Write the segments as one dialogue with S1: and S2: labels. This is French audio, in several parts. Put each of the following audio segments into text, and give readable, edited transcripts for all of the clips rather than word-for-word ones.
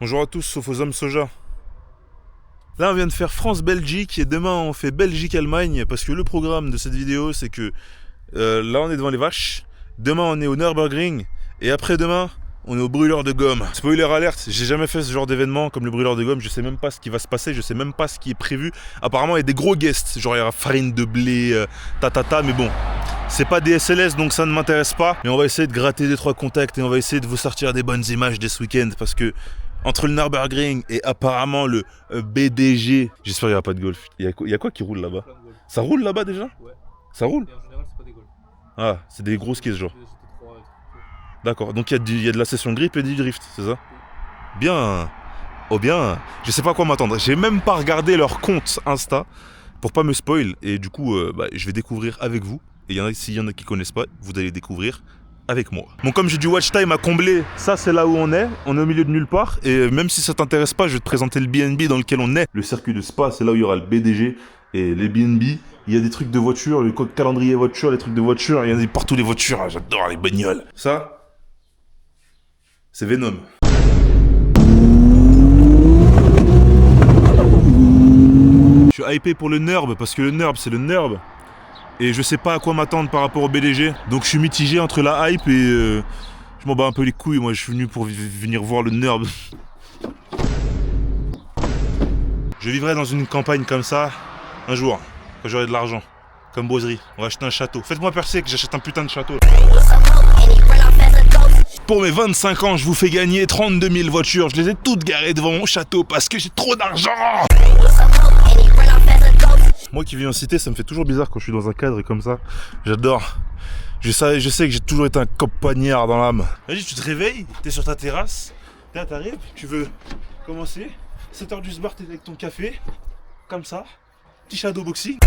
S1: Bonjour à tous, sauf aux hommes soja. Là, on vient de faire France-Belgique et demain, on fait Belgique-Allemagne parce que le programme de cette vidéo, c'est que là, on est devant les vaches. Demain, on est au Nürburgring et après-demain, on est au brûleur de gomme. Spoiler alerte, j'ai jamais fait ce genre d'événement comme le brûleur de gomme. Je sais même pas ce qui va se passer, je sais même pas ce qui est prévu. Apparemment, il y a des gros guests, genre il y aura farine de blé, mais bon. C'est pas des SLS donc ça ne m'intéresse pas. Mais on va essayer de gratter 2-3 contacts et on va essayer de vous sortir des bonnes images dès ce week-end parce que entre le Nürburgring et apparemment le BDG, j'espère qu'il n'y aura pas de golf. Il y a quoi qui roule là-bas? Ça roule là-bas déjà?
S2: Ouais.
S1: Ça roule?
S2: Et en général, c'est pas des golfs.
S1: Ah, c'est des grosses caisses genre.
S2: C'est des GT3 et tout.
S1: D'accord, donc il y a de la session grip et du drift, c'est ça? Bien. Oh bien. Je sais pas à quoi m'attendre. J'ai même pas regardé leur compte Insta pour pas me spoil et du coup je vais découvrir avec vous. Et s'il y en a qui connaissent pas, vous allez découvrir avec moi. Bon, comme j'ai du watch time à combler, ça c'est là où on est au milieu de nulle part. Et même si ça t'intéresse pas, je vais te présenter le BNB dans lequel on est. Le circuit de Spa, c'est là où il y aura le BDG et les BNB. Il y a des trucs de voiture, le calendrier voiture, les trucs de voiture, il y en a partout les voitures, j'adore les bagnoles. Ça, c'est Venom. Je suis hypé pour le Nurb parce que le Nurb c'est le Nurb. Et je sais pas à quoi m'attendre par rapport au BDG. Donc je suis mitigé entre la hype et je m'en bats un peu les couilles. Moi je suis venu pour venir voir le Nurb. Je vivrai dans une campagne comme ça un jour, quand j'aurai de l'argent. Comme Boiserie, on va acheter un château. Faites-moi percer que j'achète un putain de château. Pour mes 25 ans, je vous fais gagner 32 000 voitures. Je les ai toutes garées devant mon château parce que j'ai trop d'argent. Moi qui vis en cité, ça me fait toujours bizarre quand je suis dans un cadre comme ça. J'adore. Je sais que j'ai toujours été un campagnard dans l'âme. Vas-y, tu te réveilles, t'es sur ta terrasse. Là, t'arrives, tu veux commencer. 7h du bar, t'es avec ton café. Comme ça. Petit shadowboxing.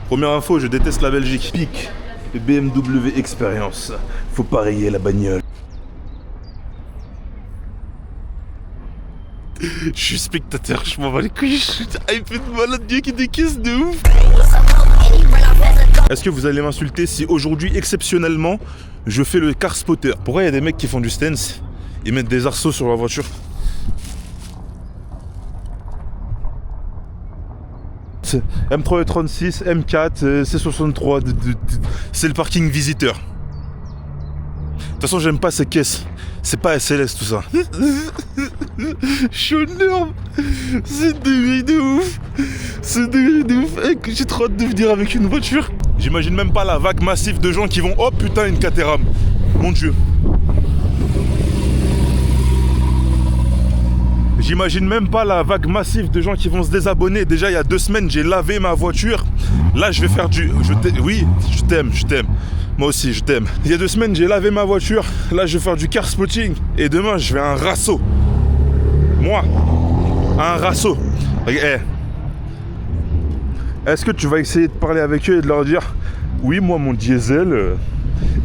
S1: Première info, je déteste la Belgique. Pique et BMW Experience. Faut pas rayer la bagnole. Je suis spectateur, je m'en bats les couilles, je suis hypé de malade, Dieu qui décaisse de ouf. Est-ce que vous allez m'insulter si aujourd'hui, exceptionnellement, je fais le car spotter? Pourquoi il y a des mecs qui font du stance? Ils mettent des arceaux sur leur voiture. M3 E36, M4, C63, c'est le parking visiteur. De toute façon, j'aime pas ces caisses. C'est pas SLS tout ça. Je suis au Nurb. C'est degré de ouf. C'est degré de ouf. J'ai trop hâte de venir avec une voiture. J'imagine même pas la vague massive de gens qui vont. Oh putain, une Caterham. Mon dieu. J'imagine même pas la vague massive de gens qui vont se désabonner. Déjà, il y a 2 semaines, j'ai lavé ma voiture. Là, je vais faire du... Oui, je t'aime. Moi aussi, je t'aime. Il y a 2 semaines, j'ai lavé ma voiture. Là, je vais faire du car spotting. Et demain, je vais à un rasso. Moi, à un rasso. Est-ce que tu vas essayer de parler avec eux et de leur dire oui, moi, mon diesel,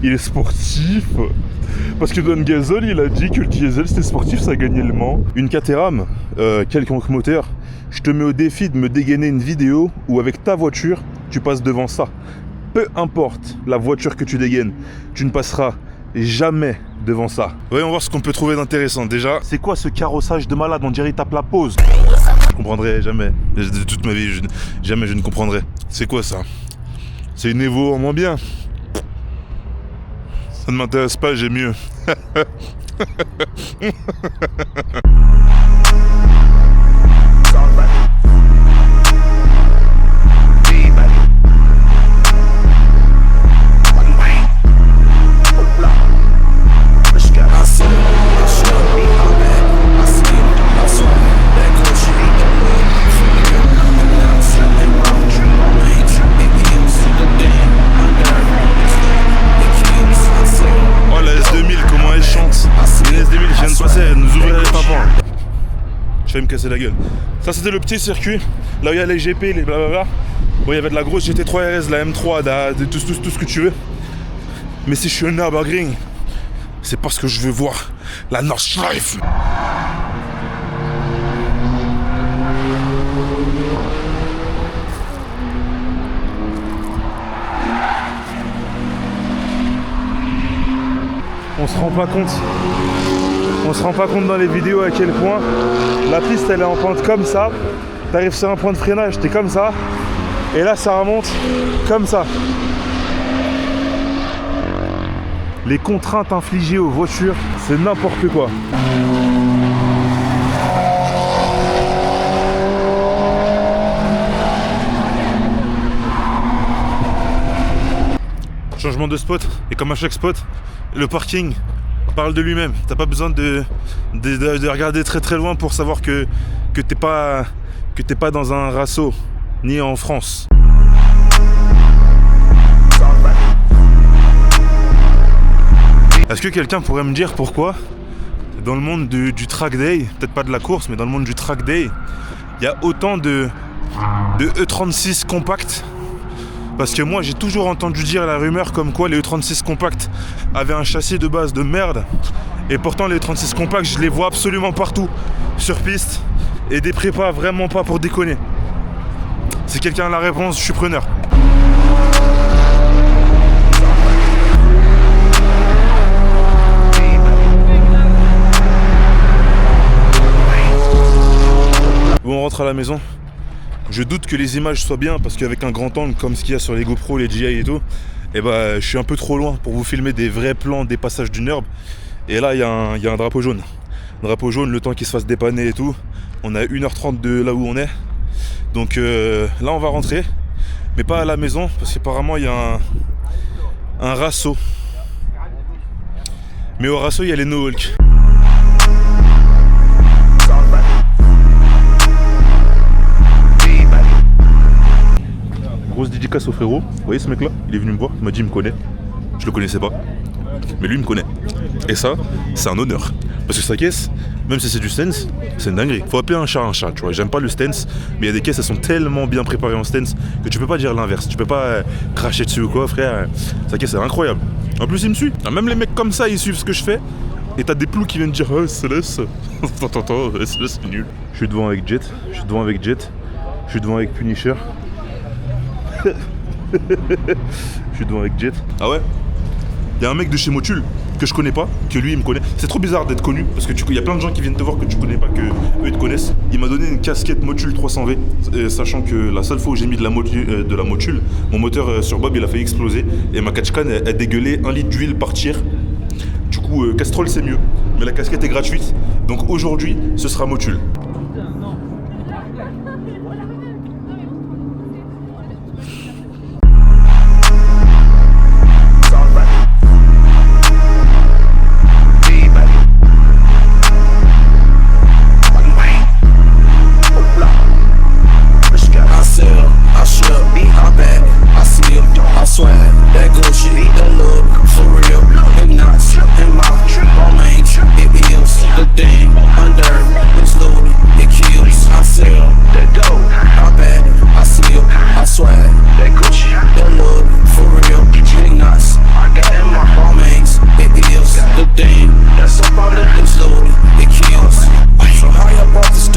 S1: il est sportif. Parce que Don Gasol, il a dit que le diesel, c'était sportif, ça gagnait le Mans. Une Caterham, quelconque moteur, je te mets au défi de me dégainer une vidéo où avec ta voiture, tu passes devant ça. Peu importe la voiture que tu dégaines, tu ne passeras jamais devant ça. Voyons voir ce qu'on peut trouver d'intéressant. Déjà, c'est quoi ce carrossage de malade? On dirait il tape la pause. Je comprendrai jamais. De toute ma vie, jamais je ne comprendrai. C'est quoi ça? C'est une Evo en moins bien. Ça ne m'intéresse pas, j'ai mieux. Je vais me casser la gueule. Ça c'était le petit circuit, là où il y a les GP, les blablabla. Bon, il y avait de la grosse GT3 RS, la M3, tout ce que tu veux. Mais si je suis au Nürburgring, c'est parce que je veux voir la Nordschleife. On se rend pas compte On se rend pas compte dans les vidéos à quel point la piste elle est en pente comme ça. T'arrives sur un point de freinage, t'es comme ça. Et là ça remonte comme ça. Les contraintes infligées aux voitures, c'est n'importe quoi. Changement de spot, et comme à chaque spot, le parking parle de lui-même. T'as pas besoin de regarder très très loin pour savoir que t'es pas dans un rasso, ni en France. Est-ce que quelqu'un pourrait me dire pourquoi, dans le monde du track day, peut-être pas de la course, mais dans le monde du track day, il y a autant de E36 compacts? Parce que moi j'ai toujours entendu dire la rumeur comme quoi les E36 compacts avaient un châssis de base de merde. Et pourtant les E36 compacts je les vois absolument partout sur piste. Et des prépas vraiment pas pour déconner. Si quelqu'un a la réponse, je suis preneur. Bon, on rentre à la maison. Je doute que les images soient bien parce qu'avec un grand angle comme ce qu'il y a sur les GoPro, les GI et tout, et bah je suis un peu trop loin pour vous filmer des vrais plans des passages du NURB. Et là il y a un drapeau jaune. Drapeau jaune, le temps qu'il se fasse dépanner et tout. On a 1h30 de là où on est. Donc là on va rentrer, mais pas à la maison parce qu'apparemment il y a un rasso. Mais au rasso il y a les no-walk. Grosse dédicace au frérot. Vous voyez ce mec là? Il est venu me voir, il m'a dit il me connaît. Je le connaissais pas. Mais lui il me connaît. Et ça, c'est un honneur. Parce que sa caisse, même si c'est du stance, c'est une dinguerie. Faut appeler un chat, tu vois. J'aime pas le stance, mais il y a des caisses, elles sont tellement bien préparées en stance que tu peux pas dire l'inverse. Tu peux pas cracher dessus ou quoi, frère. Sa caisse est incroyable. En plus, il me suit. Même les mecs comme ça, ils suivent ce que je fais. Et t'as des plous qui viennent dire oh, Céleste. Attends, Céleste, c'est nul. Je suis devant avec Jet. Je suis devant avec Jet. Je suis devant avec Punisher. Je suis devant avec Jet. Ah ouais? Il y a un mec de chez Motul que je connais pas, que lui il me connaît. C'est trop bizarre d'être connu parce que il y a plein de gens qui viennent te voir que tu connais pas, que eux ils te connaissent. Il m'a donné une casquette Motul 300V, sachant que la seule fois où j'ai mis de la Motul, mon moteur sur Bob il a failli exploser et ma catchcan elle dégueulait 1 litre d'huile par tir. Du coup Castrol c'est mieux, mais la casquette est gratuite. Donc aujourd'hui ce sera Motul.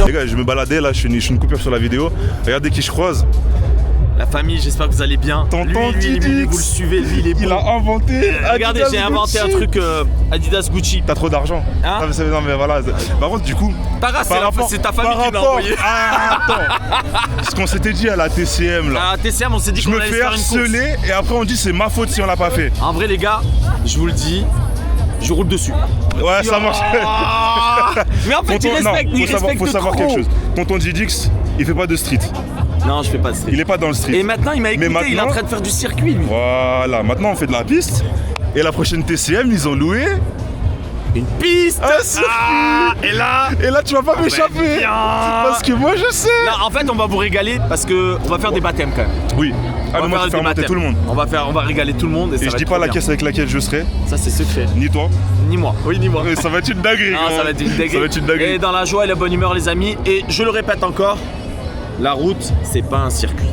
S1: Les gars, je me baladais là, je fais une coupure sur la vidéo. Regardez qui je croise.
S3: La famille, j'espère que vous allez bien.
S1: Tonton
S3: lui, vous le suivez, lui il est bon.
S1: Il a inventé.
S3: Regardez, j'ai inventé un truc Adidas Gucci.
S1: T'as trop d'argent.
S3: Hein?
S1: Non mais voilà. Par contre du coup.
S3: C'est ta famille qui m'a envoyé.
S1: Ah, attends. Ce qu'on s'était dit à la TCM là.
S3: À la TCM, on s'est dit qu'on allait faire une course.
S1: Je me fais harceler et après on dit c'est ma faute si on l'a pas fait.
S3: En vrai les gars, je vous le dis, je roule dessus.
S1: Ouais, ça marche.
S3: Mais en fait,
S1: faut savoir quelque chose. Tonton Didix, il fait pas de street.
S3: Non, je fais pas de street.
S1: Il est pas dans le street.
S3: Et maintenant, il m'a écouté, il est en train de faire du circuit, lui.
S1: Voilà, maintenant on fait de la piste. Et la prochaine TCM, ils ont loué
S3: une piste. Et là,
S1: tu vas pas m'échapper. Parce que moi, je sais.
S3: Là, en fait, on va vous régaler parce que on va faire des baptêmes quand même.
S1: Oui. Ah, mais moi, je vais faire monter tout le monde.
S3: On va régaler tout le monde. Et
S1: je dis pas la caisse avec laquelle je serai.
S3: Ça, c'est secret.
S1: Ni toi.
S3: Ni moi. Oui, ni moi.
S1: Mais ça va être une dinguerie.
S3: Non, ça va être une dinguerie.
S1: Ça va être une dinguerie.
S3: Et dans la joie et la bonne humeur, les amis. Et je le répète encore, la route, c'est pas un circuit.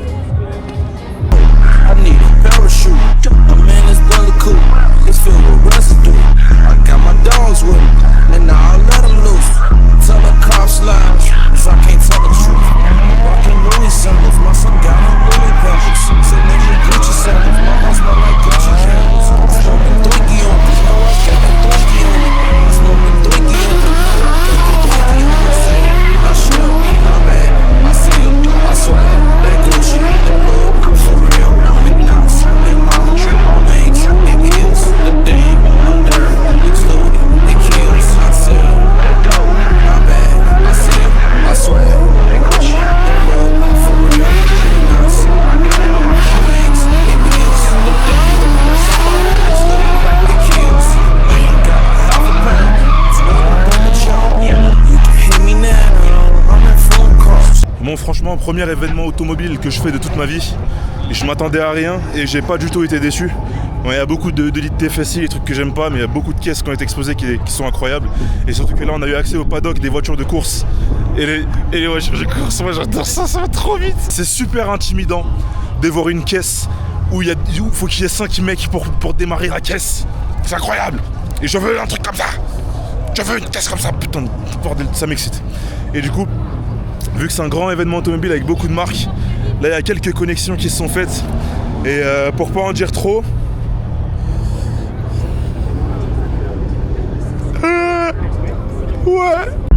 S1: franchement, premier événement automobile que je fais de toute ma vie. Et je m'attendais à rien et j'ai pas du tout été déçu. Bon, il y a beaucoup de litres TFSI, des trucs que j'aime pas, mais il y a beaucoup de caisses qui ont été exposées qui sont incroyables. Et surtout que là, on a eu accès au paddock des voitures de course. Et les voitures de course, moi j'adore ça, ça va trop vite. C'est super intimidant de voir une caisse où il faut qu'il y ait 5 mecs pour démarrer la caisse. C'est incroyable. Et je veux un truc comme ça. Je veux une caisse comme ça. Putain, bordel, ça m'excite. Et du coup, vu que c'est un grand événement automobile avec beaucoup de marques, là il y a quelques connexions qui se sont faites. Et pour pas en dire trop, ouais.